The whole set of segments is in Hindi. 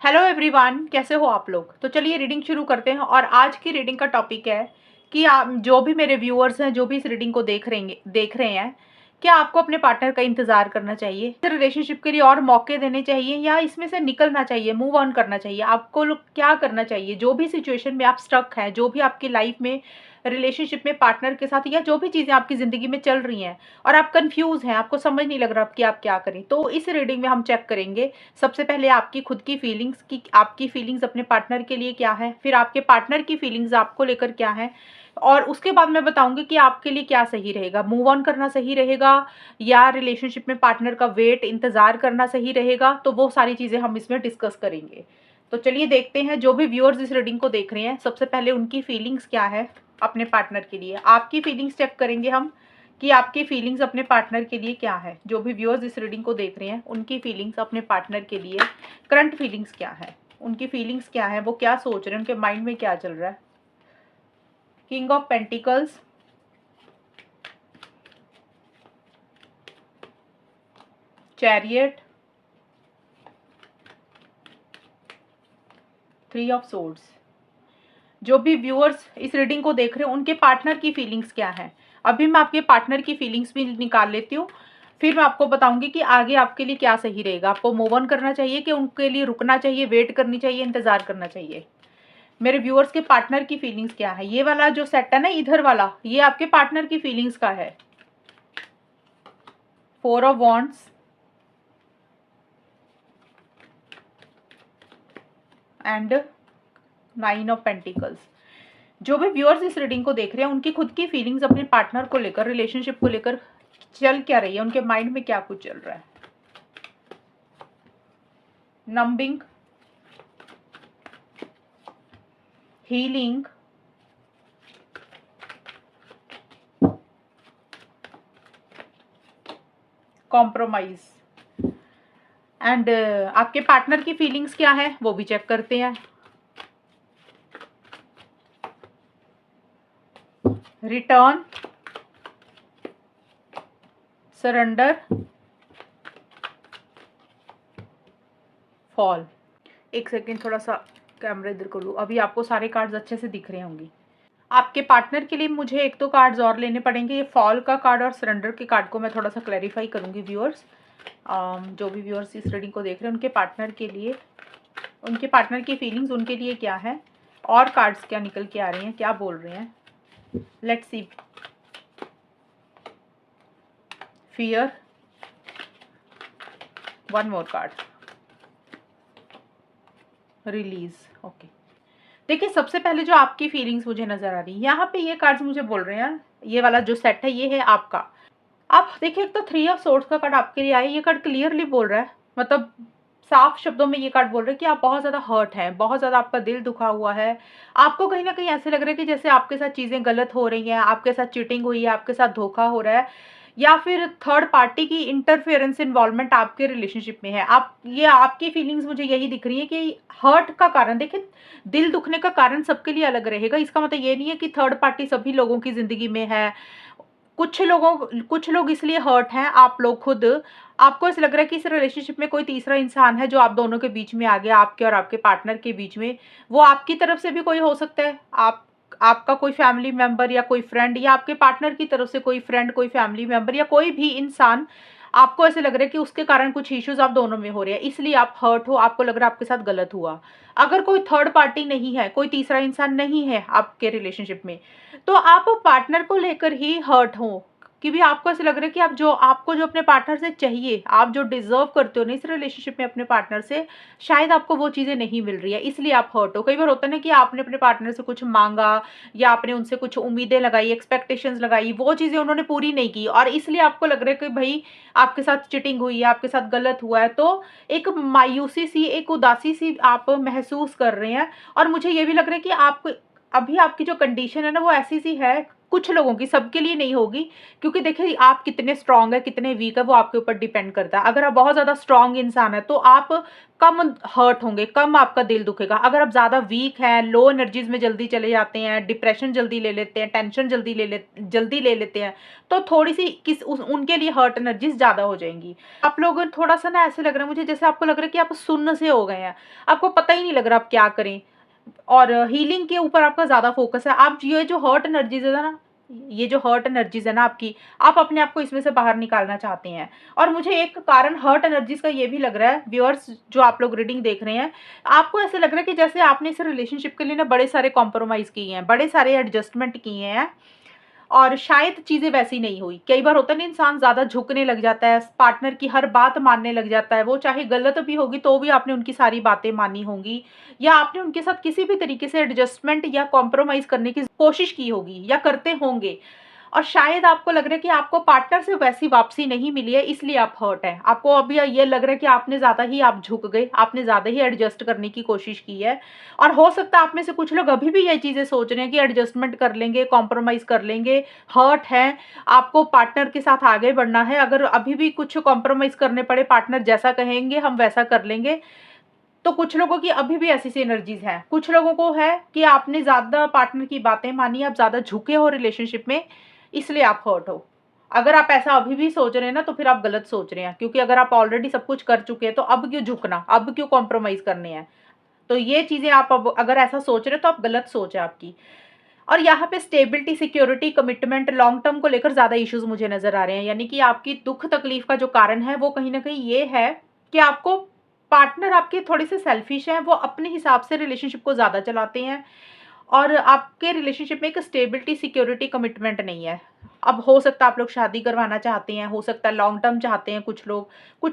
हेलो एवरीवन, कैसे हो आप लोग। तो चलिए रीडिंग शुरू करते हैं। और आज की रीडिंग का टॉपिक है कि आप जो भी मेरे व्यूअर्स हैं, जो भी इस रीडिंग को देख रहे हैं, क्या आपको अपने पार्टनर का इंतजार करना चाहिए, इस रिलेशनशिप के लिए और मौके देने चाहिए, या इसमें से निकलना चाहिए, मूव ऑन करना चाहिए। आपको क्या करना चाहिए जो भी सिचुएशन में आप स्टक हैं, जो भी आपकी लाइफ में रिलेशनशिप में पार्टनर के साथ, या जो भी चीज़ें आपकी ज़िंदगी में चल रही हैं और आप कंफ्यूज हैं, आपको समझ नहीं लग रहा कि आप क्या करें। तो इस रीडिंग में हम चेक करेंगे सबसे पहले आपकी खुद की फीलिंग्स की, आपकी फीलिंग्स अपने पार्टनर के लिए क्या है, फिर आपके पार्टनर की फीलिंग्स आपको लेकर क्या है, और उसके बाद मैं बताऊंगी कि आपके लिए क्या सही रहेगा, मूव ऑन करना सही रहेगा या रिलेशनशिप में पार्टनर का वेट इंतजार करना सही रहेगा। तो वो सारी चीज़ें हम इसमें डिस्कस करेंगे। तो चलिए देखते हैं जो भी व्यूअर्स इस रीडिंग को देख रहे हैं, सबसे पहले उनकी फीलिंग्स क्या है अपने पार्टनर के लिए। आपकी फीलिंग्स चेक करेंगे हम कि आपकी फीलिंग्स अपने पार्टनर के लिए क्या है। जो भी व्यूअर्स इस रीडिंग को देख रहे हैं उनकी फीलिंग्स अपने पार्टनर के लिए, करंट फीलिंग्स क्या है, उनकी फीलिंग्स क्या है, वो क्या सोच रहे हैं, उनके माइंड में क्या चल रहा है। King of pentacles, chariot, three of swords. जो भी व्यूअर्स इस रीडिंग को देख रहे हैं उनके पार्टनर की फीलिंग्स क्या है। अभी मैं आपके पार्टनर की फीलिंग्स भी निकाल लेती हूँ, फिर मैं आपको बताऊंगी कि आगे आपके लिए क्या सही रहेगा। आपको मूव ऑन करना चाहिए कि उनके लिए रुकना चाहिए, वेट करनी चाहिए, इंतजार करना चाहिए। मेरे व्यूअर्स के पार्टनर की फीलिंग्स क्या है। ये वाला जो सेट है ना, इधर वाला, ये आपके पार्टनर की फीलिंग्स का है। Four of wands and nine of pentacles. जो भी व्यूअर्स इस रीडिंग को देख रहे हैं उनकी खुद की फीलिंग्स अपने पार्टनर को लेकर, रिलेशनशिप को लेकर चल क्या रही है, उनके माइंड में क्या कुछ चल रहा है। नंबिंग, हीलिंग, कॉम्प्रोमाइज एंड आपके पार्टनर की फीलिंग्स क्या है वो भी चेक करते हैं। Return, surrender, fall. एक सेकेंड, थोड़ा सा कैमरा इधर कर लूँ। अभी आपको सारे कार्ड्स अच्छे से दिख रहे होंगे। आपके पार्टनर के लिए मुझे एक दो कार्ड्स और लेने पड़ेंगे। ये फॉल का कार्ड और सरेंडर के कार्ड को मैं थोड़ा सा क्लैरिफाई करूंगी व्यूअर्स। जो भी व्यूअर्स इस रीडिंग को देख रहे हैं उनके पार्टनर के लिए, उनके पार्टनर की फीलिंग्स उनके लिए क्या है, और कार्ड्स क्या निकल के आ रहे हैं, क्या बोल रहे हैं। Let's see. Fear, one more card, release. Okay, देखिए सबसे पहले जो आपकी फीलिंग्स मुझे नजर आ रही है यहाँ पे, ये कार्ड्स मुझे बोल रहे हैं, ये वाला जो सेट है ये है आपका। आप देखिए, एक तो थ्री ऑफ सोर्ड्स का कार्ड आपके लिए आया। ये कार्ड क्लियरली बोल रहा है, मतलब साफ शब्दों में ये कार्ड बोल रहा है कि आप बहुत ज़्यादा हर्ट हैं, बहुत ज़्यादा आपका दिल दुखा हुआ है। आपको कहीं ना कहीं ऐसे लग रहा है कि जैसे आपके साथ चीज़ें गलत हो रही हैं, आपके साथ चीटिंग हुई है, आपके साथ धोखा हो रहा है, या फिर थर्ड पार्टी की इंटरफेरेंस इन्वॉल्वमेंट आपके रिलेशनशिप में है। आप, ये आपकी फीलिंग्स मुझे यही दिख रही है कि हर्ट का कारण, देखिए दिल दुखने का कारण सबके लिए अलग रहेगा। इसका मतलब ये नहीं है कि थर्ड पार्टी सभी लोगों की जिंदगी में है। कुछ लोग इसलिए हर्ट हैं, आप लोग खुद, आपको ऐसा लग रहा है कि इस रिलेशनशिप में कोई तीसरा इंसान है जो आप दोनों के बीच में आ गया, आपके और आपके पार्टनर के बीच में। वो आपकी तरफ से भी कोई हो सकता है, आपका कोई फैमिली मेंबर या कोई फ्रेंड, या आपके पार्टनर की तरफ से कोई फ्रेंड, कोई फैमिली मेंबर, या कोई भी इंसान। आपको ऐसे लग रहा है कि उसके कारण कुछ इश्यूज आप दोनों में हो रहे हैं, इसलिए आप हर्ट हो, आपको लग रहा है आपके साथ गलत हुआ। अगर कोई थर्ड पार्टी नहीं है, कोई तीसरा इंसान नहीं है आपके रिलेशनशिप में, तो आप पार्टनर को लेकर ही हर्ट हो, कि भी आपको ऐसे लग रहा है कि आपको जो अपने पार्टनर से चाहिए, आप जो डिजर्व करते हो ना इस रिलेशनशिप में अपने पार्टनर से, शायद आपको वो चीज़ें नहीं मिल रही है, इसलिए आप हर्ट हो। कई बार होता है ना कि आपने अपने पार्टनर से कुछ मांगा, या आपने उनसे कुछ उम्मीदें लगाई, एक्सपेक्टेशंस लगाई, वो चीज़ें उन्होंने पूरी नहीं की, और इसलिए आपको लग रहा है कि भाई आपके साथ चिटिंग हुई है, आपके साथ गलत हुआ है। तो एक मायूसी सी, एक उदासी सी आप महसूस कर रहे हैं। और मुझे ये भी लग रहा है कि आप अभी आपकी जो कंडीशन है ना वो ऐसी सी है, कुछ लोगों की, सबके लिए नहीं होगी, क्योंकि देखिए आप कितने स्ट्रांग है कितने वीक है वो आपके ऊपर डिपेंड करता है। अगर आप बहुत ज़्यादा स्ट्रांग इंसान है तो आप कम हर्ट होंगे, कम आपका दिल दुखेगा। अगर आप ज़्यादा वीक हैं, लो एनर्जीज में जल्दी चले जाते हैं, डिप्रेशन जल्दी ले लेते हैं, टेंशन जल्दी ले लेते हैं, तो थोड़ी सी उनके लिए हर्ट एनर्जीज ज़्यादा हो जाएंगी। आप लोग थोड़ा सा ना ऐसे लग रहा है मुझे, जैसे आपको लग रहा है कि आप सुन्न से हो गए हैं, आपको पता ही नहीं लग रहा आप क्या करें, और हीलिंग के ऊपर आपका ज़्यादा फोकस है। आप ये जो हर्ट एनर्जीज है ना, ये जो हर्ट एनर्जीज है ना आपकी, आप अपने आप को इसमें से बाहर निकालना चाहते हैं। और मुझे एक कारण हर्ट एनर्जीज का ये भी लग रहा है, व्यूअर्स जो आप लोग रीडिंग देख रहे हैं, आपको ऐसे लग रहा है कि जैसे आपने इस रिलेशनशिप के लिए ना बड़े सारे कॉम्प्रोमाइज़ किए हैं, बड़े सारे एडजस्टमेंट किए हैं, और शायद चीज़ें वैसी नहीं हुई। कई बार होता है ना, इंसान ज़्यादा झुकने लग जाता है, पार्टनर की हर बात मानने लग जाता है, वो चाहे गलत भी होगी तो भी आपने उनकी सारी बातें मानी होंगी, या आपने उनके साथ किसी भी तरीके से एडजस्टमेंट या कॉम्प्रोमाइज़ करने की कोशिश की होगी या करते होंगे। और शायद आपको लग रहा है कि आपको पार्टनर से वैसी वापसी नहीं मिली है, इसलिए आप हर्ट हैं। आपको अभी ये लग रहा है कि आपने ज़्यादा ही आप झुक गए, आपने ज़्यादा ही एडजस्ट करने की कोशिश की है। और हो सकता है आप में से कुछ लोग अभी भी ये चीज़ें सोच रहे हैं कि एडजस्टमेंट कर लेंगे, कॉम्प्रोमाइज़ कर लेंगे, हर्ट हैं, आपको पार्टनर के साथ आगे बढ़ना है। अगर अभी भी कुछ कॉम्प्रोमाइज़ करने पड़े, पार्टनर जैसा कहेंगे हम वैसा कर लेंगे। तो कुछ लोगों की अभी भी ऐसी सी एनर्जीज हैं। कुछ लोगों को है कि आपने ज़्यादा पार्टनर की बातें मानी, आप ज़्यादा झुके हो रिलेशनशिप में, इसलिए आप हर्ट हो। अगर आप ऐसा अभी भी सोच रहे हैं ना, तो फिर आप गलत सोच रहे हैं, क्योंकि अगर आप ऑलरेडी सब कुछ कर चुके हैं तो अब क्यों झुकना, अब क्यों कॉम्प्रोमाइज़ करने हैं। तो ये चीज़ें आप अब अगर ऐसा सोच रहे हो तो आप गलत सोच है आपकी। और यहाँ पे stability, security, commitment, long term को लेकर ज़्यादा इश्यूज मुझे नज़र आ रहे हैं। यानी कि आपकी दुख तकलीफ का जो कारण है वो कहीं ना कहीं ये है कि आपको पार्टनर आपके थोड़े से सेल्फिश हैं, वो अपने हिसाब से रिलेशनशिप को ज़्यादा चलाते हैं, और आपके रिलेशनशिप में एक स्टेबिलिटी, सिक्योरिटी, कमिटमेंट नहीं है। अब हो सकता है आप लोग शादी करवाना चाहते हैं, हो सकता है लॉन्ग टर्म चाहते हैं कुछ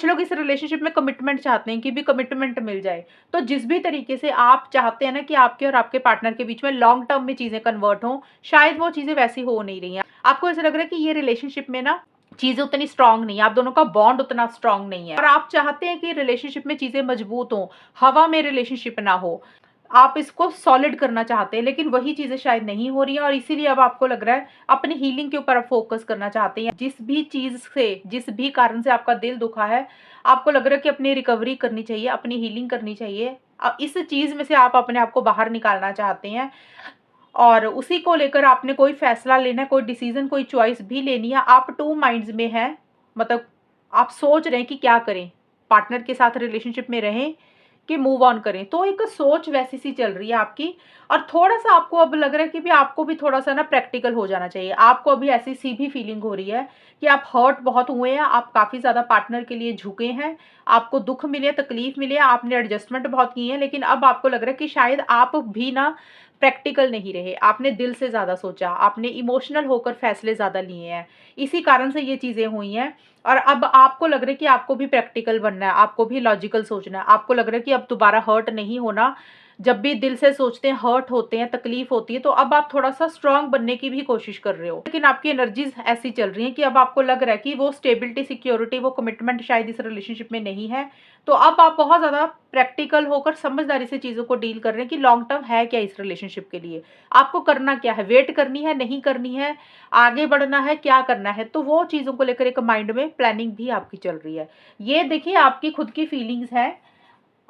लोग इस रिलेशनशिप में कमिटमेंट चाहते हैं कि भी कमिटमेंट मिल जाए। तो जिस भी तरीके से आप चाहते हैं ना कि आपके और आपके पार्टनर के बीच में लॉन्ग टर्म में चीज़ें कन्वर्ट हों, शायद वो चीज़ें वैसी हो नहीं रही हैं। आपको ऐसा लग रहा है कि ये रिलेशनशिप में ना चीज़ें उतनी स्ट्रांग नहीं है, आप दोनों का बॉन्ड उतना स्ट्रांग नहीं है, और आप चाहते हैं कि रिलेशनशिप में चीज़ें मजबूत हों, हवा में रिलेशनशिप ना हो, आप इसको सॉलिड करना चाहते हैं, लेकिन वही चीज़ें शायद नहीं हो रही हैं, और इसीलिए अब आपको लग रहा है अपनी हीलिंग के ऊपर आप फोकस करना चाहते हैं। जिस भी चीज़ से, जिस भी कारण से आपका दिल दुखा है, आपको लग रहा है कि अपनी रिकवरी करनी चाहिए, अपनी हीलिंग करनी चाहिए। इस चीज़ में से आप अपने आप को बाहर निकालना चाहते हैं, और उसी को लेकर आपने कोई फैसला लेना है, कोई डिसीजन, कोई चॉइस भी लेनी है। आप टू माइंड्स में हैं, मतलब आप सोच रहे हैं कि क्या करें, पार्टनर के साथ रिलेशनशिप में रहें कि मूव ऑन करें। तो एक सोच वैसी सी चल रही है आपकी, और थोड़ा सा आपको अब लग रहा है कि भी आपको भी थोड़ा सा ना प्रैक्टिकल हो जाना चाहिए। आपको अभी ऐसी सी भी फीलिंग हो रही है कि आप हर्ट बहुत हुए हैं, आप काफ़ी ज़्यादा पार्टनर के लिए झुके हैं, आपको दुख मिले, तकलीफ मिले, आपने एडजस्टमेंट बहुत किए हैं, लेकिन अब आपको लग रहा है कि शायद आप भी ना प्रैक्टिकल नहीं रहे, आपने दिल से ज़्यादा सोचा, आपने इमोशनल होकर फैसले ज़्यादा लिए हैं, इसी कारण से ये चीज़ें हुई हैं। और अब आपको लग रहा है कि आपको भी प्रैक्टिकल बनना है, आपको भी लॉजिकल सोचना है, आपको लग रहा है कि अब दोबारा हर्ट नहीं होना। जब भी दिल से सोचते हैं, हर्ट होते हैं, तकलीफ होती है, तो अब आप थोड़ा सा स्ट्रांग बनने की भी कोशिश कर रहे हो, लेकिन आपकी एनर्जीज ऐसी चल रही हैं कि अब आपको लग रहा है कि वो स्टेबिलिटी, सिक्योरिटी, वो कमिटमेंट शायद इस रिलेशनशिप में नहीं है। तो अब आप बहुत ज़्यादा प्रैक्टिकल होकर समझदारी से चीज़ों को डील कर रहे हैं कि लॉन्ग टर्म है क्या इस रिलेशनशिप के लिए, आपको करना क्या है, वेट करनी है, नहीं करनी है, आगे बढ़ना है, क्या करना है। तो वो चीज़ों को लेकर एक माइंड में प्लानिंग भी आपकी चल रही है। ये देखिए आपकी खुद की फीलिंग्स हैं,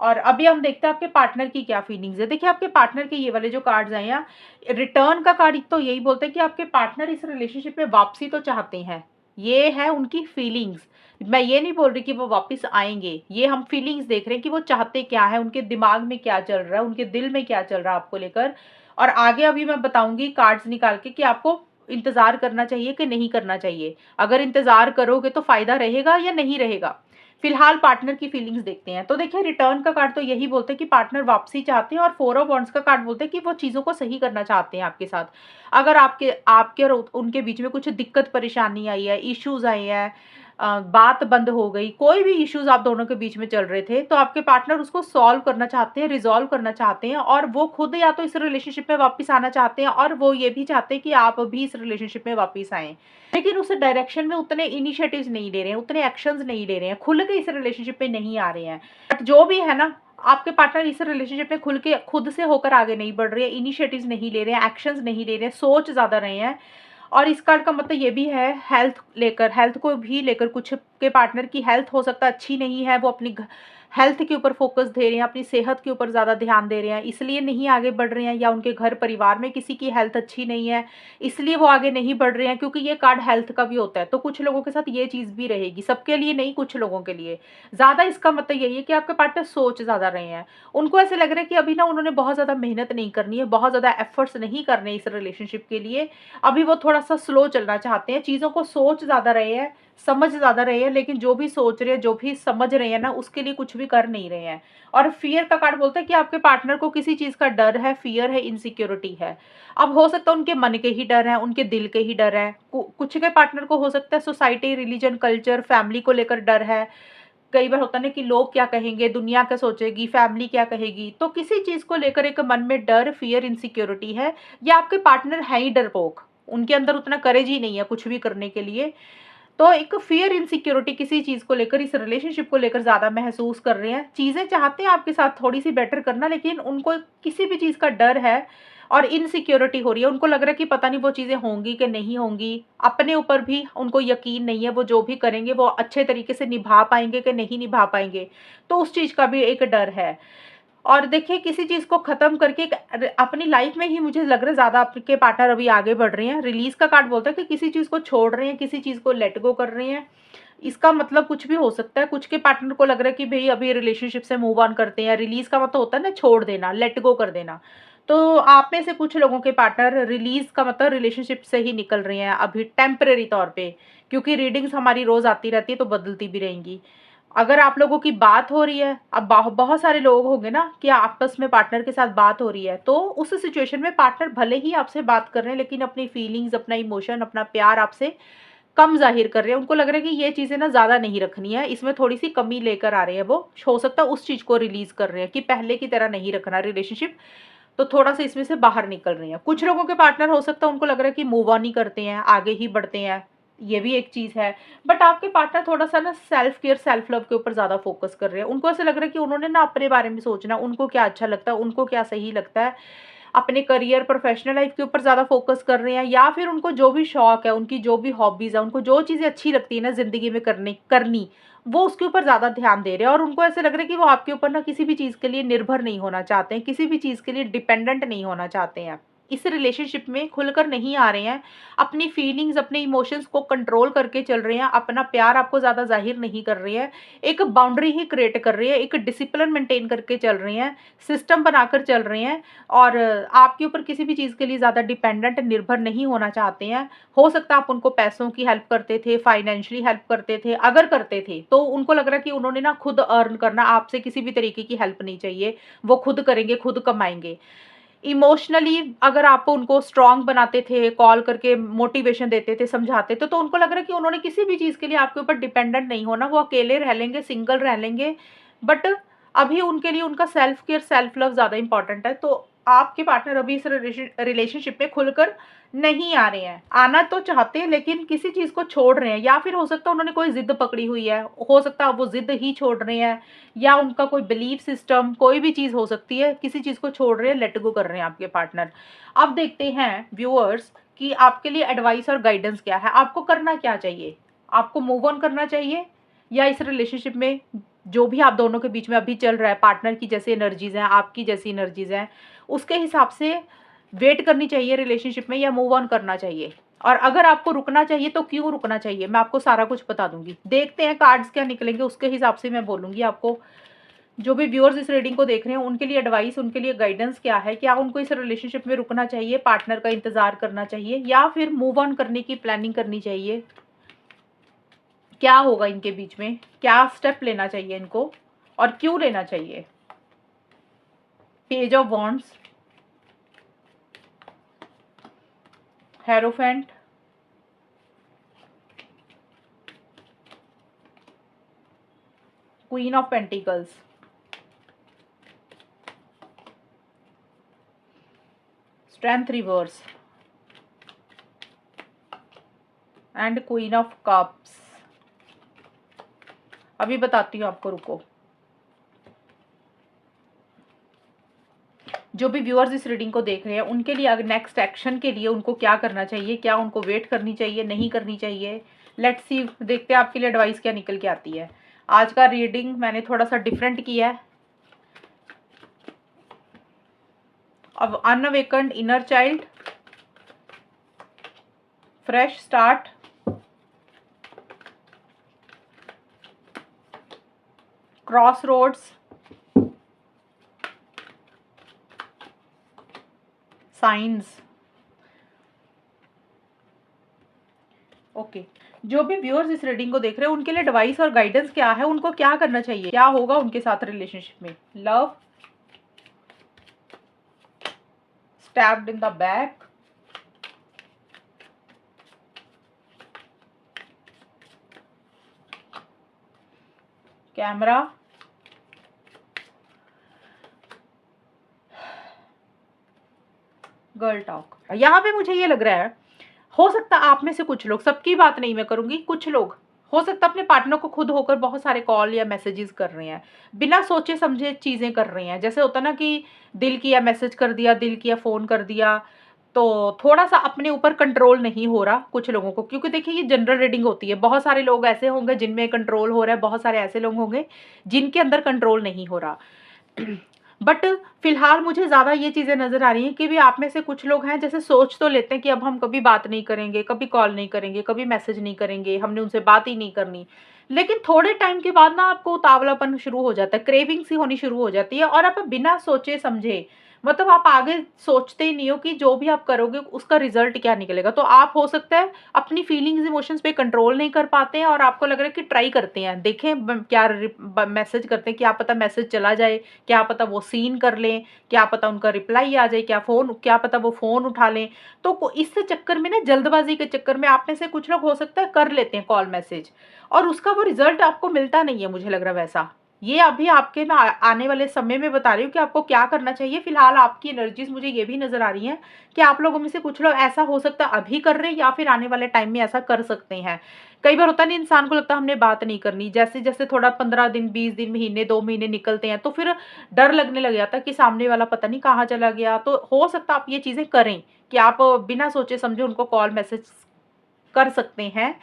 और अभी हम देखते हैं आपके पार्टनर की क्या फीलिंग्स है। देखिए आपके पार्टनर के ये वाले जो कार्ड्स आए हैं, रिटर्न का कार्ड तो यही बोलते हैं कि आपके पार्टनर इस रिलेशनशिप में वापसी तो चाहते हैं, ये है उनकी फीलिंग्स। मैं ये नहीं बोल रही कि वो वापस आएंगे, ये हम फीलिंग्स देख रहे हैं कि वो चाहते क्या है, उनके दिमाग में क्या चल रहा है, उनके दिल में क्या चल रहा है आपको लेकर। और आगे अभी मैं बताऊंगी कार्ड्स निकाल के कि आपको इंतजार करना चाहिए कि नहीं करना चाहिए। अगर इंतजार करोगे तो फायदा रहेगा या नहीं रहेगा। फिलहाल पार्टनर की फीलिंग्स देखते हैं। तो देखिए रिटर्न का कार्ड तो यही बोलते हैं कि पार्टनर वापसी चाहते हैं, और फोर ऑफ वॉन्ड्स का कार्ड बोलते हैं कि वो चीज़ों को सही करना चाहते हैं आपके साथ। अगर आपके आपके और उनके बीच में कुछ दिक्कत परेशानी आई है, इश्यूज आए हैं, बात बंद हो गई, कोई भी इश्यूज आप दोनों के बीच में चल रहे थे, तो आपके पार्टनर उसको सॉल्व करना चाहते हैं, रिजॉल्व करना चाहते हैं, और वो खुद या तो इस रिलेशनशिप में वापस आना चाहते हैं, और वो ये भी चाहते हैं कि आप भी इस रिलेशनशिप में वापस आएँ। लेकिन उस डायरेक्शन में उतने इनिशिएटिव्स नहीं ले रहे हैं, उतने एक्शंस नहीं ले रहे हैं, खुल के इस रिलेशनशिप में नहीं आ रहे हैं। बट जो भी है ना, आपके पार्टनर इस रिलेशनशिप में खुल के खुद से होकर आगे नहीं बढ़ रहे हैं, इनिशिएटिव्स नहीं ले रहे हैं, एक्शंस नहीं ले रहे हैं, सोच ज़्यादा रहे हैं। और इस कार्ड का मतलब ये भी है हेल्थ को भी लेकर, कुछ के पार्टनर की हेल्थ हो सकता है अच्छी नहीं है, वो अपनी हेल्थ के ऊपर फोकस दे रहे हैं, अपनी सेहत के ऊपर ज़्यादा ध्यान दे रहे हैं, इसलिए नहीं आगे बढ़ रहे हैं, या उनके घर परिवार में किसी की हेल्थ अच्छी नहीं है इसलिए वो आगे नहीं बढ़ रहे हैं, क्योंकि ये कार्ड हेल्थ का भी होता है। तो कुछ लोगों के साथ ये चीज़ भी रहेगी, सबके लिए नहीं, कुछ लोगों के लिए ज़्यादा। इसका मतलब यही है कि आपके पार्टनर सोच ज़्यादा रहे हैं, उनको ऐसे लग रहा है कि अभी ना उन्होंने बहुत ज़्यादा मेहनत नहीं करनी है, बहुत ज़्यादा एफर्ट्स नहीं करने इस रिलेशनशिप के लिए, अभी वो थोड़ा सा स्लो चलना चाहते हैं, चीज़ों को सोच ज़्यादा रहे हैं, समझ ज़्यादा रहे हैं, लेकिन जो भी सोच रहे हैं, जो भी समझ रहे हैं ना, उसके लिए कुछ भी कर नहीं रहे हैं। और फियर का कार्ड बोलता है कि आपके पार्टनर को किसी चीज़ का डर है, फियर है, इनसिक्योरिटी है। अब हो सकता है उनके मन के ही डर हैं, उनके दिल के ही डर हैं, कुछ के पार्टनर को हो सकता है सोसाइटी, रिलीजन, कल्चर, फैमिली को लेकर डर है। कई बार होता है ना कि लोग क्या कहेंगे, दुनिया क्या सोचेगी, फैमिली क्या कहेगी, तो किसी चीज़ को लेकर एक मन में डर, फियर, इनसिक्योरिटी है, या आपके पार्टनर है ही डरपोक, उनके अंदर उतना करेज ही नहीं है कुछ भी करने के लिए। तो एक फियर, इनसिक्योरिटी किसी चीज़ को लेकर, इस रिलेशनशिप को लेकर ज़्यादा महसूस कर रहे हैं। चीज़ें चाहते हैं आपके साथ थोड़ी-सी बेटर करना, लेकिन उनको किसी भी चीज़ का डर है और इनसिक्योरिटी हो रही है। उनको लग रहा है कि पता नहीं वो चीज़ें होंगी कि नहीं होंगी। अपने ऊपर भी उनको यकीन नहीं है, वो जो भी करेंगे वो अच्छे तरीके से निभा पाएँगे कि नहीं निभा पाएँगे। तो उस चीज़ का भी एक डर है। और देखिए किसी चीज़ को ख़त्म करके एक अपनी लाइफ में ही मुझे लग रहा है ज़्यादा आपके पार्टनर अभी आगे बढ़ रहे हैं। रिलीज़ का कार्ड बोलता है कि किसी चीज़ को छोड़ रहे हैं, किसी चीज़ को लेट गो कर रहे हैं। इसका मतलब कुछ भी हो सकता है। कुछ के पार्टनर को लग रहा है कि भई अभी रिलेशनशिप से मूव ऑन करते हैं। रिलीज़ का मतलब होता है ना छोड़ देना, लेट गो कर देना। तो आप में से कुछ लोगों के पार्टनर रिलीज़ का मतलब रिलेशनशिप से ही निकल रहे हैं अभी टेम्परेरी तौर पे, क्योंकि रीडिंग्स हमारी रोज़ आती रहती है तो बदलती भी रहेंगी। अगर आप लोगों की बात हो रही है, अब बहुत सारे लोग होंगे ना कि आपस में पार्टनर के साथ बात हो रही है, तो उस सिचुएशन में पार्टनर भले ही आपसे बात कर रहे हैं, लेकिन अपनी फीलिंग्स, अपना इमोशन, अपना प्यार आपसे कम ज़ाहिर कर रहे हैं। उनको लग रहा है कि ये चीज़ें ना ज़्यादा नहीं रखनी है, इसमें थोड़ी-सी कमी लेकर आ रहे हैं वो। हो सकता है उस चीज़ को रिलीज़ कर रहे हैं कि पहले की तरह नहीं रखना रिलेशनशिप, तो थोड़ा-सा इसमें से बाहर निकल रही हैं। कुछ लोगों के पार्टनर हो सकता है उनको लग रहा है कि मूव ऑन ही करते हैं, आगे ही बढ़ते हैं, ये भी एक चीज़ है। बट आपके पार्टनर थोड़ा-सा ना सेल्फ केयर, सेल्फ लव के ऊपर ज़्यादा फ़ोकस कर रहे हैं। उनको ऐसा लग रहा है कि उन्होंने ना अपने बारे में सोचना, उनको क्या अच्छा लगता है, उनको क्या सही लगता है। अपने करियर, प्रोफ़ेशनल लाइफ़ के ऊपर ज़्यादा फ़ोकस कर रहे हैं, या फिर उनको जो भी शौक है, उनकी जो भी हॉबीज़ है, उनको जो चीज़ें अच्छी लगती है ना ज़िंदगी में करनी, वो उसके ऊपर ज़्यादा ध्यान दे रहे हैं। और उनको ऐसा लग रहा है कि वो आपके ऊपर ना किसी भी चीज़ के लिए निर्भर नहीं होना चाहते हैं, किसी भी चीज़ के लिए डिपेंडेंट नहीं होना चाहते हैं। इस रिलेशनशिप में खुलकर नहीं आ रहे हैं, अपनी फीलिंग्स, अपने इमोशंस को कंट्रोल करके चल रहे हैं, अपना प्यार आपको ज़्यादा ज़ाहिर नहीं कर रहे हैं, एक बाउंड्री ही क्रिएट कर रहे हैं, एक डिसिप्लिन मेंटेन करके चल रहे हैं, सिस्टम बनाकर चल रहे हैं, और आपके ऊपर किसी भी चीज़ के लिए ज़्यादा डिपेंडेंट, निर्भर नहीं होना चाहते हैं। हो सकता है आप उनको पैसों की हेल्प करते थे, फाइनेंशियली हेल्प करते थे, अगर करते थे, तो उनको लग रहा है कि उन्होंने ना खुद अर्न करना, आपसे किसी भी तरीके की हेल्प नहीं चाहिए, वो खुद करेंगे, खुद कमाएँगे। इमोशनली अगर आप उनको स्ट्रॉन्ग बनाते थे, कॉल करके मोटिवेशन देते थे, समझाते थे, तो उनको लग रहा है कि उन्होंने किसी भी चीज़ के लिए आपके ऊपर डिपेंडेंट नहीं होना, वो अकेले रह लेंगे, सिंगल रह लेंगे। बट अभी उनके लिए उनका सेल्फ केयर, सेल्फ लव ज़्यादा इम्पोर्टेंट है। तो आपके पार्टनर अभी इस रिलेशनशिप में खुलकर नहीं आ रहे हैं। आना तो चाहते हैं, लेकिन किसी चीज़ को छोड़ रहे हैं, या फिर हो सकता है उन्होंने कोई ज़िद पकड़ी हुई है, हो सकता है वो ज़िद ही छोड़ रहे हैं, या उनका कोई बिलीफ सिस्टम, कोई भी चीज़ हो सकती है, किसी चीज़ को छोड़ रहे हैं, लेट गो कर रहे हैं आपके पार्टनर। अब देखते हैं व्यूअर्स कि आपके लिए एडवाइस और गाइडेंस क्या है, आपको करना क्या चाहिए? आपको मूव ऑन करना चाहिए, या इस रिलेशनशिप में जो भी आप दोनों के बीच में अभी चल रहा है, पार्टनर की जैसी एनर्जीज़ हैं, आपकी जैसी एनर्जीज़ हैं, उसके हिसाब से वेट करनी चाहिए रिलेशनशिप में, या मूव ऑन करना चाहिए? और अगर आपको रुकना चाहिए तो क्यों रुकना चाहिए? मैं आपको सारा कुछ बता दूँगी। देखते हैं कार्ड्स क्या निकलेंगे, उसके हिसाब से मैं बोलूँगी आपको। जो भी व्यूअर्स इस रीडिंग को देख रहे हैं, उनके लिए एडवाइस, उनके लिए गाइडेंस क्या है? क्या उनको इस रिलेशनशिप में रुकना चाहिए, पार्टनर का इंतज़ार करना चाहिए, या फिर मूव ऑन करने की प्लानिंग करनी चाहिए? क्या होगा इनके बीच में? क्या स्टेप लेना चाहिए इनको, और क्यों लेना चाहिए? Page of wands, hierophant, queen of pentacles, strength reverse, and queen of cups. अभी बताती हूँ आपको, रुको। जो भी व्यूअर्स इस रीडिंग को देख रहे हैं उनके लिए अगर नेक्स्ट एक्शन के लिए उनको क्या करना चाहिए, क्या उनको वेट करनी चाहिए, नहीं करनी चाहिए। लेट्स सी, देखते हैं आपके लिए एडवाइस क्या निकल के आती है। आज का रीडिंग मैंने थोड़ा सा डिफरेंट किया है। अब unawakened inner child, fresh start, cross roads, science. Okay, जो भी व्यूअर्स इस रीडिंग को देख रहे हैं उनके लिए एडवाइस और गाइडेंस क्या है, उनको क्या करना चाहिए, क्या होगा उनके साथ रिलेशनशिप में। Love, stabbed in the back, camera, girl talk. यहाँ पे मुझे ये लग रहा है, हो सकता है आप में से कुछ लोग, सबकी बात नहीं मैं करूंगी, कुछ लोग हो सकता है अपने पार्टनर को खुद होकर बहुत सारे कॉल या मैसेजेस कर रहे हैं, बिना सोचे समझे चीज़ें कर रहे हैं। जैसे होता है ना कि दिल किया मैसेज कर दिया, दिल किया फ़ोन कर दिया, तो थोड़ा सा अपने ऊपर कंट्रोल नहीं हो रहा कुछ लोगों को। क्योंकि देखिए ये जनरल रीडिंग होती है, बहुत सारे लोग ऐसे होंगे जिनमें कंट्रोल हो रहा है, बहुत सारे ऐसे लोग होंगे जिनके अंदर कंट्रोल नहीं हो रहा। बट फिलहाल मुझे ज़्यादा ये चीज़ें नज़र आ रही हैं कि भी आप में से कुछ लोग हैं जैसे सोच तो लेते हैं कि अब हम कभी बात नहीं करेंगे, कभी कॉल नहीं करेंगे, कभी मैसेज नहीं करेंगे, हमने उनसे बात ही नहीं करनी। लेकिन थोड़े टाइम के बाद ना आपको उतावलापन शुरू हो जाता है, क्रेविंग सी होनी शुरू हो जाती है, और आप बिना सोचे समझे, मतलब आप आगे सोचते ही नहीं हो कि जो भी आप करोगे उसका रिजल्ट क्या निकलेगा। तो आप हो सकता है अपनी फीलिंग्स इमोशंस पे कंट्रोल नहीं कर पाते हैं, और आपको लग रहा है कि ट्राई करते हैं, देखें क्या मैसेज करते हैं, क्या पता मैसेज चला जाए, क्या पता वो सीन कर लें, क्या पता उनका रिप्लाई आ जाए, क्या पता वो फ़ोन उठा लें। तो इस चक्कर में ना, जल्दबाजी के चक्कर में आप में से कुछ लोग हो सकता है कर लेते हैं कॉल मैसेज, और उसका वो रिजल्ट आपको मिलता नहीं है, मुझे लग रहा है वैसा। ये अभी आपके मैं आने वाले समय में बता रही हूँ कि आपको क्या करना चाहिए। फिलहाल आपकी एनर्जीज मुझे ये भी नजर आ रही हैं कि आप लोगों में से कुछ लोग ऐसा हो सकता है अभी कर रहे हैं, या फिर आने वाले टाइम में ऐसा कर सकते हैं। कई बार होता नहीं, इंसान को लगता है हमने बात नहीं करनी, जैसे जैसे थोड़ा 15 दिन 20 दिन महीने 2 महीने निकलते हैं तो फिर डर लगने लग जाता है कि सामने वाला पता नहीं कहाँ चला गया। तो हो सकता है आप ये चीजें करें कि आप बिना सोचे समझे उनको कॉल मैसेज कर सकते हैं।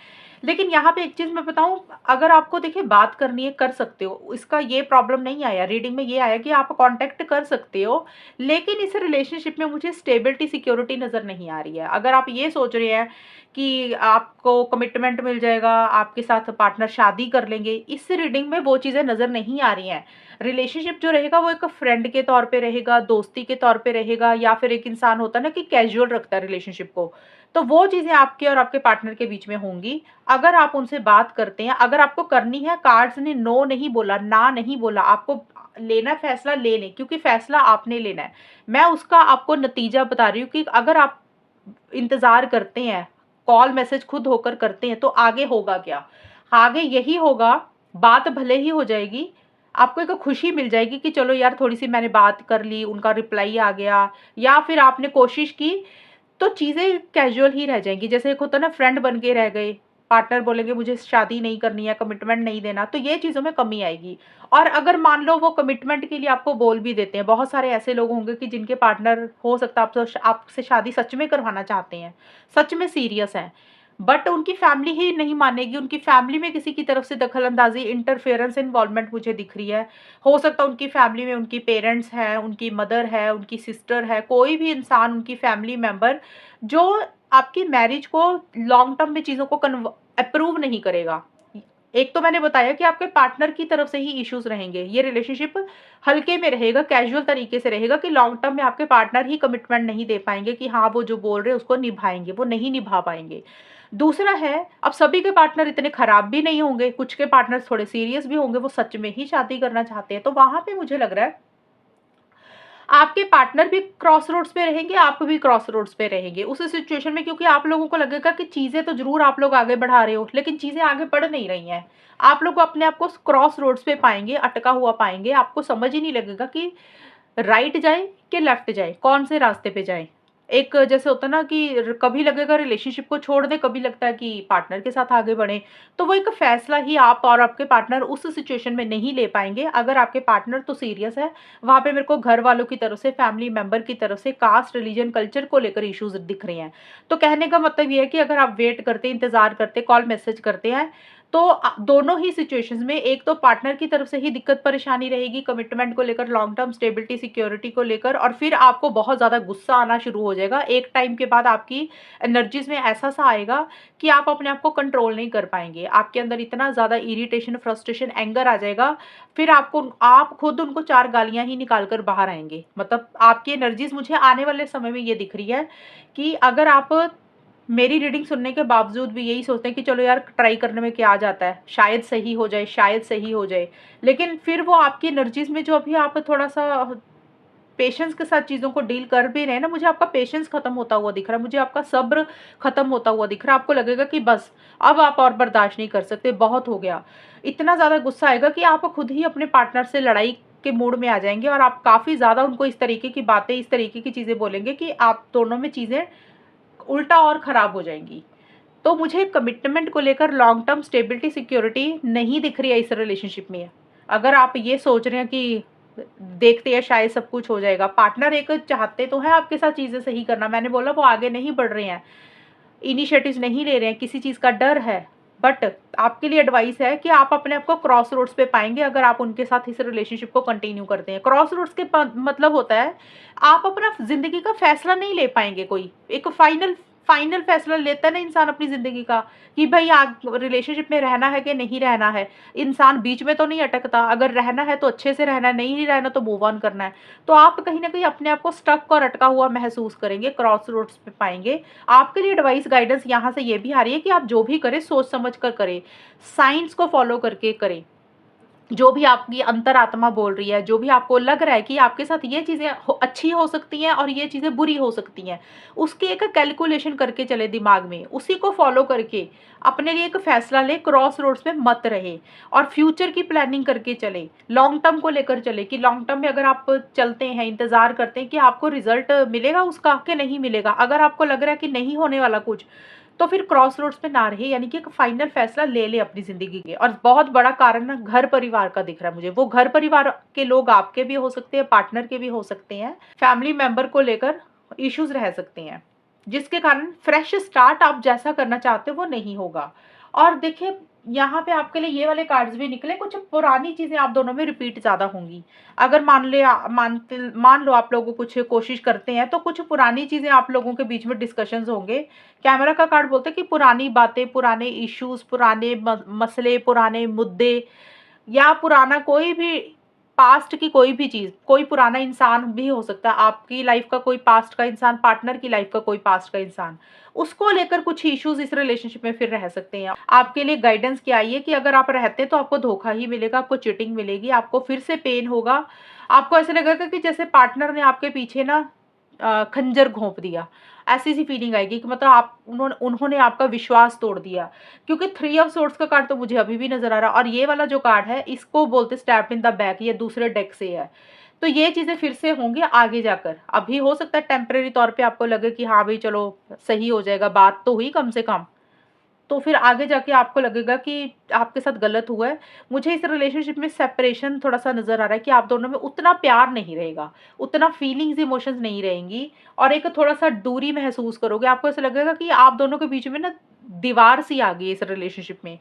लेकिन यहाँ पे एक चीज़ मैं बताऊँ, अगर आपको देखिए बात करनी है कर सकते हो, इसका ये प्रॉब्लम नहीं आया रीडिंग में, ये आया कि आप कांटेक्ट कर सकते हो। लेकिन इस रिलेशनशिप में मुझे स्टेबिलिटी सिक्योरिटी नज़र नहीं आ रही है। अगर आप ये सोच रहे हैं कि आपको कमिटमेंट मिल जाएगा, आपके साथ पार्टनर शादी कर लेंगे, इस रीडिंग में वो चीज़ें नज़र नहीं आ रही हैं। रिलेशनशिप जो रहेगा वो एक फ्रेंड के तौर पे रहेगा, दोस्ती के तौर पे रहेगा, या फिर एक इंसान होता है ना कि कैजुअल रखता है रिलेशनशिप को, तो वो चीज़ें आपके और आपके पार्टनर के बीच में होंगी। अगर आप उनसे बात करते हैं, अगर आपको करनी है, कार्ड्स ने नो नहीं बोला, ना नहीं बोला, आपको लेना है फैसला ले लें, क्योंकि फैसला आपने लेना है। मैं उसका आपको नतीजा बता रही हूँ कि अगर आप इंतज़ार करते हैं, कॉल मैसेज खुद होकर करते हैं, तो आगे होगा क्या? आगे यही होगा, बात भले ही हो जाएगी, आपको एक खुशी मिल जाएगी कि चलो यार थोड़ी-सी मैंने बात कर ली, उनका रिप्लाई आ गया, या फिर आपने कोशिश की, तो चीज़ें कैजुअल ही रह जाएँगी। जैसे एक होता है ना, फ्रेंड बन के रह गए, पार्टनर बोलेंगे मुझे शादी नहीं करनी है, कमिटमेंट नहीं देना, तो ये चीज़ों में कमी आएगी। और अगर मान लो वो कमिटमेंट के लिए आपको बोल भी देते हैं, बहुत सारे ऐसे लोग होंगे कि जिनके पार्टनर हो सकता है आपसे शादी सच में करवाना चाहते हैं, सच में सीरियस हैं, बट उनकी फैमिली ही नहीं मानेगी, उनकी फैमिली में किसी की तरफ से दखल-अंदाज़ी, इंटरफेरेंस, इन्वॉल्वमेंट मुझे दिख रही है। हो सकता है उनकी फैमिली में उनकी पेरेंट्स हैं, उनकी मदर है, उनकी सिस्टर है, कोई भी इंसान, उनकी फैमिली मेंबर जो आपकी मैरिज को लॉन्ग टर्म में चीज़ों को अप्रूव नहीं करेगा। एक तो मैंने बताया कि आपके पार्टनर की तरफ से ही इश्यूज़ रहेंगे। ये रिलेशनशिप हल्के में रहेगा, कैजुअल तरीके से रहेगा कि लॉन्ग टर्म में आपके पार्टनर ही कमिटमेंट नहीं दे पाएँगे कि हाँ, वो जो बोल रहे हैं उसको निभाएँगे, वो नहीं निभा पाएँगे। दूसरा है, अब सभी के पार्टनर इतने खराब भी नहीं होंगे, कुछ के पार्टनर थोड़े सीरियस भी होंगे, वो सच में ही शादी करना चाहते हैं। तो वहाँ पे मुझे लग रहा है आपके पार्टनर भी क्रॉस रोड्स पे रहेंगे, आप भी क्रॉस रोड्स पे रहेंगे उस सिचुएशन में, क्योंकि आप लोगों को लगेगा कि चीज़ें तो ज़रूर आप लोग आगे बढ़ा रहे हो, लेकिन चीज़ें आगे बढ़ नहीं रही हैं। आप लोग अपने आप को क्रॉस रोड्स पे पाएँगे, अटका हुआ पाएँगे, आपको समझ ही नहीं लगेगा कि राइट जाए कि लेफ्ट जाए, कौन से रास्ते पे जाए। एक जैसे होता है ना कि कभी लगेगा रिलेशनशिप को छोड़ दें, कभी लगता है कि पार्टनर के साथ आगे बढ़ें। तो वो एक फ़ैसला ही आप और आपके पार्टनर उस सिचुएशन में नहीं ले पाएँगे। अगर आपके पार्टनर तो सीरियस है, वहाँ पे मेरे को घर वालों की तरफ से, फैमिली मेंबर की तरफ से कास्ट, रिलीजन, कल्चर को लेकर इश्यूज़ दिख रहे हैं। तो कहने का मतलब ये है कि अगर आप वेट करते, इंतज़ार करते, कॉल मैसेज करते हैं, तो दोनों ही सिचुएशंस में एक तो पार्टनर की तरफ से ही दिक्कत परेशानी रहेगी कमिटमेंट को लेकर, लॉन्ग टर्म स्टेबिलिटी, सिक्योरिटी को लेकर, और फिर आपको बहुत ज़्यादा गुस्सा आना शुरू हो जाएगा। एक टाइम के बाद आपकी एनर्जीज़ में ऐसा-सा आएगा कि आप अपने आप को कंट्रोल नहीं कर पाएँगे। आपके अंदर इतना ज़्यादा इरिटेशन, फ्रस्ट्रेशन, एंगर आ जाएगा, फिर आप खुद उनको 4 गालियाँ ही निकाल कर बाहर आएँगे। मतलब आपकी एनर्जीज़ मुझे आने वाले समय में ये दिख रही है कि अगर आप मेरी रीडिंग सुनने के बावजूद भी यही सोचते हैं कि चलो यार ट्राई करने में क्या जाता है, शायद सही हो जाए, शायद सही हो जाए। लेकिन फिर वो आपकी एनर्जीज़ में जो अभी आप थोड़ा-सा पेशेंस के साथ चीज़ों को डील कर भी रहे हैं ना, मुझे आपका पेशेंस खत्म होता हुआ दिख रहा है, मुझे आपका सब्र खत्म होता हुआ दिख रहा है। आपको लगेगा कि बस अब आप और बर्दाश्त नहीं कर सकते, बहुत हो गया। इतना ज़्यादा गुस्सा आएगा कि आप खुद ही अपने पार्टनर से लड़ाई के मूड में आ जाएँगे और आप काफ़ी ज़्यादा उनको इस तरीके की बातें, इस तरीके की चीज़ें बोलेंगे कि आप दोनों में चीज़ें उल्टा और खराब हो जाएँगी। तो मुझे कमिटमेंट को लेकर लॉन्ग टर्म स्टेबिलिटी, सिक्योरिटी नहीं दिख रही है इस रिलेशनशिप में। अगर आप ये सोच रहे हैं कि देखते हैं शायद सब कुछ हो जाएगा, पार्टनर एक चाहते तो हैं आपके साथ चीज़ें सही करना, मैंने बोला वो आगे नहीं बढ़ रहे हैं, इनिशिएटिव्स नहीं ले रहे हैं, किसी चीज़ का डर है। बट आपके लिए एडवाइस है कि आप अपने आप को क्रॉस रोड्स पे पाएँगे अगर आप उनके साथ इस रिलेशनशिप को कंटिन्यू करते हैं। क्रॉस रोड्स के प मतलब होता है, आप अपना ज़िंदगी का फैसला नहीं ले पाएँगे कोई। एक फाइनल फाइनल फैसला लेता है ना इंसान अपनी ज़िंदगी का, कि भई रिलेशनशिप में रहना है कि नहीं रहना है। इंसान बीच में तो नहीं अटकता, अगर रहना है तो अच्छे से रहना है, नहीं रहना तो मूव ऑन करना है। तो आप कहीं न कहीं अपने आप को स्टक और अटका हुआ महसूस करेंगे, क्रॉस रोड्स पे पाएँगे। आपके लिए एडवाइस गाइडेंस यहाँ से ये भी आ रही है कि आप जो भी करें सोच समझ कर करें, साइंस को फॉलो करके करें। जो भी आपकी अंतरात्मा बोल रही है, जो भी आपको लग रहा है कि आपके साथ ये चीज़ें अच्छी हो सकती हैं और ये चीज़ें बुरी हो सकती हैं, उसकी एक कैलकुलेशन करके चले दिमाग में, उसी को फॉलो करके अपने लिए एक फैसला लें, क्रॉस रोड्स पे मत रहे और फ्यूचर की प्लानिंग करके चले, लॉन्ग टर्म को लेकर चले कि लॉन्ग टर्म में अगर आप चलते हैं, इंतज़ार करते हैं कि आपको रिजल्ट मिलेगा उसका कि नहीं मिलेगा। अगर आपको लग रहा है कि नहीं होने वाला कुछ, तो फिर क्रॉस रोड्स पे ना रहे, यानी कि एक फाइनल फैसला ले ले अपनी ज़िंदगी के। और बहुत बड़ा कारण ना घर परिवार का दिख रहा है मुझे। वो घर परिवार के लोग आपके भी हो सकते हैं, पार्टनर के भी हो सकते हैं, फैमिली मेंबर को लेकर इश्यूज़ रह सकते हैं, जिसके कारण फ्रेश स्टार्ट आप जैसा करना चाहते हो वो नहीं होगा। और देखिए यहाँ पे आपके लिए ये वाले कार्ड्स भी निकले, कुछ पुरानी चीज़ें आप दोनों में रिपीट ज़्यादा होंगी। अगर मान लो आप लोग कुछ कोशिश करते हैं, तो कुछ पुरानी चीज़ें आप लोगों के बीच में डिस्कशंस होंगे। कैमरा का कार्ड बोलता है कि पुरानी बातें, पुराने इश्यूज़, पुराने मसले, पुराने मुद्दे, या पुराना कोई भी पास्ट की कोई भी चीज़, कोई पुराना इंसान भी हो सकता है, आपकी लाइफ़ का कोई पास्ट का इंसान, पार्टनर की लाइफ़ का कोई पास्ट का इंसान। उसको लेकर कुछ इश्यूज़ इस रिलेशनशिप में फिर रह सकते हैं। आपके लिए गाइडेंस क्या आई है कि अगर आप रहते हैं तो आपको धोखा ही मिलेगा, आपको चीटिंग मिलेगी, आपको फिर से पेन होगा। आपको ऐसा लगेगा कि जैसे पार्टनर ने आपके पीछे ना खंजर घोंप दिया। ऐसी-सी फीलिंग आएगी कि मतलब आप उन्होंने आपका विश्वास तोड़ दिया। क्योंकि थ्री ऑफ सोर्ड्स का कार्ड तो मुझे अभी भी नज़र आ रहा है और ये वाला जो कार्ड है इसको बोलते स्टैब्ड इन द बैक, ये दूसरे डेक से है। तो ये चीज़ें फिर से होंगी आगे जाकर। अभी हो सकता है टेम्परेरी तौर पे आपको लगे कि हाँ भई चलो सही हो जाएगा, बात तो हुई कम से कम। तो फिर आगे जाके आपको लगेगा कि आपके साथ गलत हुआ है। मुझे इस रिलेशनशिप में सेपरेशन थोड़ा-सा नज़र आ रहा है कि आप दोनों में उतना प्यार नहीं रहेगा, उतना फीलिंग्स, इमोशंस नहीं रहेंगी और एक थोड़ा-सा दूरी महसूस करोगे। आपको ऐसा लगेगा कि आप दोनों के बीच में ना दीवार सी आ गई है इस रिलेशनशिप में।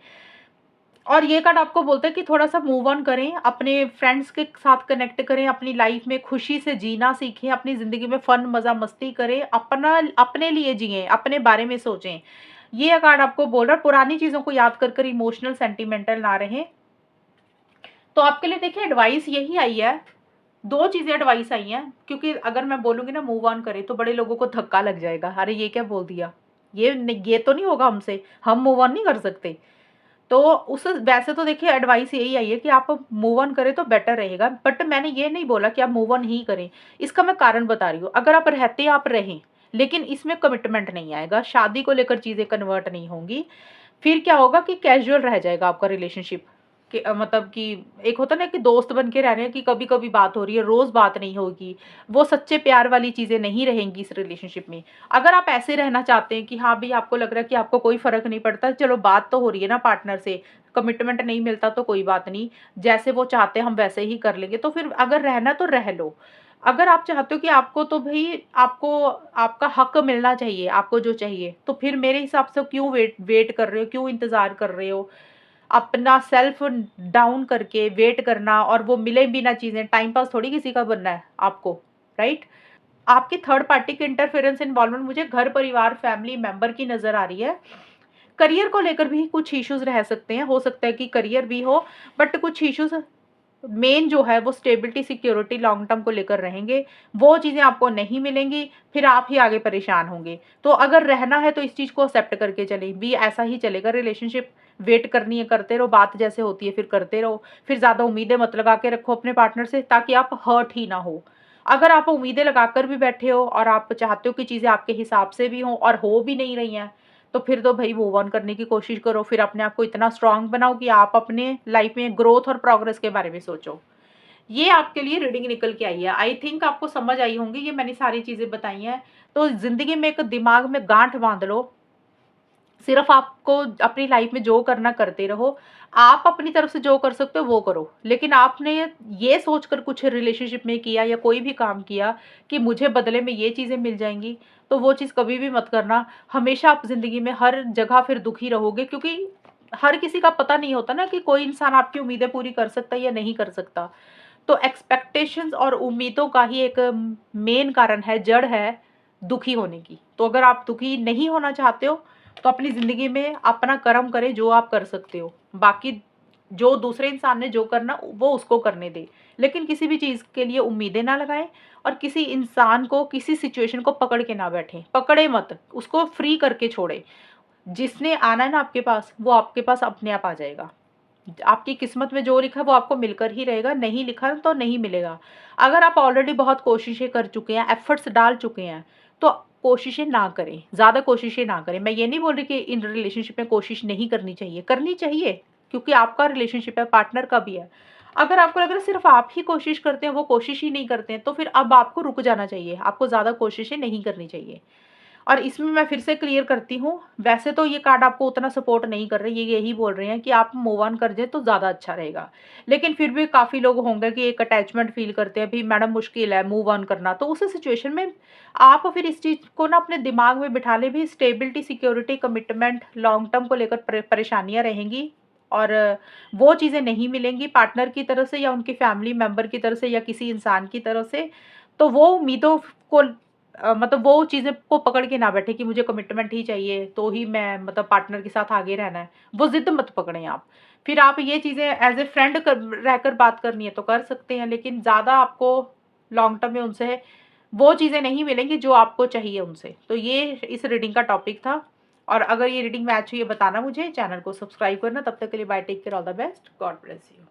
और ये कार्ड आपको बोलता है कि थोड़ा-सा मूव ऑन करें, अपने फ्रेंड्स के साथ कनेक्ट करें, अपनी लाइफ में खुशी से जीना सीखें, अपनी ज़िंदगी में फन, मज़ा, मस्ती करें, अपने लिए जिएँ, अपने बारे में सोचें। ये कार्ड आपको बोल रहा है पुरानी चीज़ों को याद कर कर इमोशनल, सेंटिमेंटल ना रहें। तो आपके लिए देखिए एडवाइस यही आई है, 2 चीज़ें एडवाइस आई हैं, क्योंकि अगर मैं बोलूँगी ना मूव ऑन करें तो बड़े लोगों को धक्का लग जाएगा। अरे! ये क्या बोल दिया? ये तो नहीं होगा हमसे, हम मूव ऑन नहीं कर सकते। तो उस वैसे तो देखिए एडवाइस यही आई है कि आप मूव ऑन करें तो बेटर रहेगा, बट मैंने ये नहीं बोला कि आप मूव ऑन ही करें। इसका मैं कारण बता रही हूँ, अगर आप रहते हैं, आप रहें, लेकिन इसमें कमिटमेंट नहीं आएगा, शादी को लेकर चीज़ें कन्वर्ट नहीं होंगी। फिर क्या होगा कि कैजुअल रह जाएगा आपका रिलेशनशिप। कि मतलब कि एक होता है ना कि दोस्त बन के रह रहे हैं कि कभी-कभी बात हो रही है, रोज़ बात नहीं होगी। वो सच्चे प्यार वाली चीज़ें नहीं रहेंगी इस रिलेशनशिप में। अगर आप ऐसे रहना चाहते हैं कि हाँ, भई आपको लग रहा है कि आपको कोई फ़र्क नहीं पड़ता, चलो बात तो हो रही है ना पार्टनर से, कमिटमेंट नहीं मिलता तो कोई बात नहीं, जैसे वो चाहते हैं हम वैसे ही कर लेंगे, तो फिर अगर रहना है तो रह लो। अगर आप चाहते हो कि आपको तो भई आपको आपका हक मिलना चाहिए, आपको जो चाहिए, तो फिर मेरे हिसाब से क्यों वेट वेट कर रहे हो, क्यों इंतज़ार कर रहे हो? अपना सेल्फ डाउन करके वेट करना और वो मिले भी ना चीज़ें, टाइम पास थोड़ी किसी का बनना है आपको, राइट? आपकी थर्ड पार्टी की इंटरफेरेंस इन्वॉल्वमेंट मुझे घर परिवार फैमिली मेंबर की नज़र आ रही है। करियर को लेकर भी कुछ इश्यूज़ रह सकते हैं, हो सकता है कि करियर भी हो, बट कुछ इश्यूज़ मेन जो है वो स्टेबिलिटी, सिक्योरिटी लॉन्ग टर्म को लेकर रहेंगे। वो चीज़ें आपको नहीं मिलेंगी, फिर आप ही आगे परेशान होंगे। तो अगर रहना है तो इस चीज़ को एक्सेप्ट करके चलें, भी ऐसा ही चलेगा रिलेशनशिप, वेट करनी है करते रहो, बात जैसे होती है फिर करते रहो। फिर ज़्यादा उम्मीदें मत लगा के रखो अपने पार्टनर से ताकि आप हर्ट ही ना हो। अगर आप उम्मीदें लगाकर भी बैठे हो और आप चाहते हो कि चीज़ें आपके हिसाब से भी हों और हो भी नहीं रही हैं, तो फिर तो भई मूव ऑन करने की कोशिश करो। फिर अपने आप को इतना स्ट्रॉन्ग बनाओ कि आप अपने लाइफ में ग्रोथ और प्रोग्रेस के बारे में सोचो। ये आपके लिए रीडिंग निकल के आई है। आई थिंक आपको समझ आई होंगी, ये मैंने सारी चीज़ें बताई हैं। तो ज़िंदगी में एक दिमाग में गाँठ बाँध लो, सिर्फ़ आपको अपनी लाइफ़ में जो करना करते रहो। आप अपनी तरफ से जो कर सकते हो वो करो। लेकिन आपने ये सोचकर कुछ रिलेशनशिप में किया या कोई भी काम किया कि मुझे बदले में ये चीज़ें मिल जाएँगी, तो वो चीज़ कभी भी मत करना। हमेशा आप ज़िंदगी में हर जगह फिर दुखी रहोगे, क्योंकि हर किसी का पता नहीं होता ना कि कोई इंसान आपकी उम्मीदें पूरी कर सकता है या नहीं कर सकता। तो एक्सपेक्टेशंस और उम्मीदों का ही एक मेन कारण है, जड़ है दुखी होने की। तो अगर आप दुखी नहीं होना चाहते हो, तो अपनी ज़िंदगी में अपना कर्म करें जो आप कर सकते हो। बाकी जो दूसरे इंसान ने जो करना वो उसको करने दें। लेकिन किसी भी चीज़ के लिए उम्मीदें ना लगाएँ और किसी इंसान को, किसी सिचुएशन को पकड़ के ना बैठें। पकड़े मत, उसको फ्री करके छोड़ें। जिसने आना है ना आपके पास, वो आपके पास अपने आप आ जाएगा। आपकी किस्मत में जो लिखा है वो आपको मिलकर ही रहेगा, नहीं लिखा तो नहीं मिलेगा। अगर आप ऑलरेडी बहुत कोशिशें कर चुके हैं, एफर्ट्स डाल चुके हैं, तो कोशिशें ना करें, ज़्यादा कोशिशें ना करें। मैं ये नहीं बोल रही कि इन रिलेशनशिप में कोशिश नहीं करनी चाहिए क्योंकि आपका रिलेशनशिप है, पार्टनर का भी है। अगर आपको लग रहा है सिर्फ़ आप ही कोशिश करते हैं, वो कोशिश ही नहीं करते हैं, तो फिर अब आपको रुक जाना चाहिए, आपको ज़्यादा कोशिशें नहीं करनी चाहिए। और इसमें मैं फिर से क्लियर करती हूँ, वैसे तो ये कार्ड आपको उतना सपोर्ट नहीं कर रहे, ये यही बोल रहे हैं कि आप मूव ऑन कर जाएँ तो ज़्यादा अच्छा रहेगा। लेकिन फिर भी काफ़ी लोग होंगे कि एक अटैचमेंट फ़ील करते हैं, भई मैडम मुश्किल है मूव ऑन करना, तो उस सिचुएशन में आप फिर इस चीज़ को ना अपने दिमाग में बिठा लें, भी stability, security, commitment, long term को लेकर परेशानियाँ रहेंगी और वो चीज़ें नहीं मिलेंगी पार्टनर की तरफ से या उनकी फैमिली मेंबर की तरफ से या किसी इंसान की तरफ से। तो वो उम्मीदों को मतलब वो चीज़ें को पकड़ के ना बैठे कि मुझे कमिटमेंट ही चाहिए, तो ही मैं मतलब पार्टनर के साथ आगे रहना है। वो ज़िद मत पकड़ें आप। फिर आप ये चीज़ें एज़ ए फ्रेंड रहकर बात करनी है तो कर सकते हैं, लेकिन ज़्यादा आपको लॉन्ग टर्म में उनसे वो चीज़ें नहीं मिलेंगी जो आपको चाहिए उनसे। तो ये इस रीडिंग का टॉपिक था और अगर ये रीडिंग मैच हुई है बताना मुझे, चैनल को सब्सक्राइब करना। तब तक के लिए bye, take care, all the best, god bless you.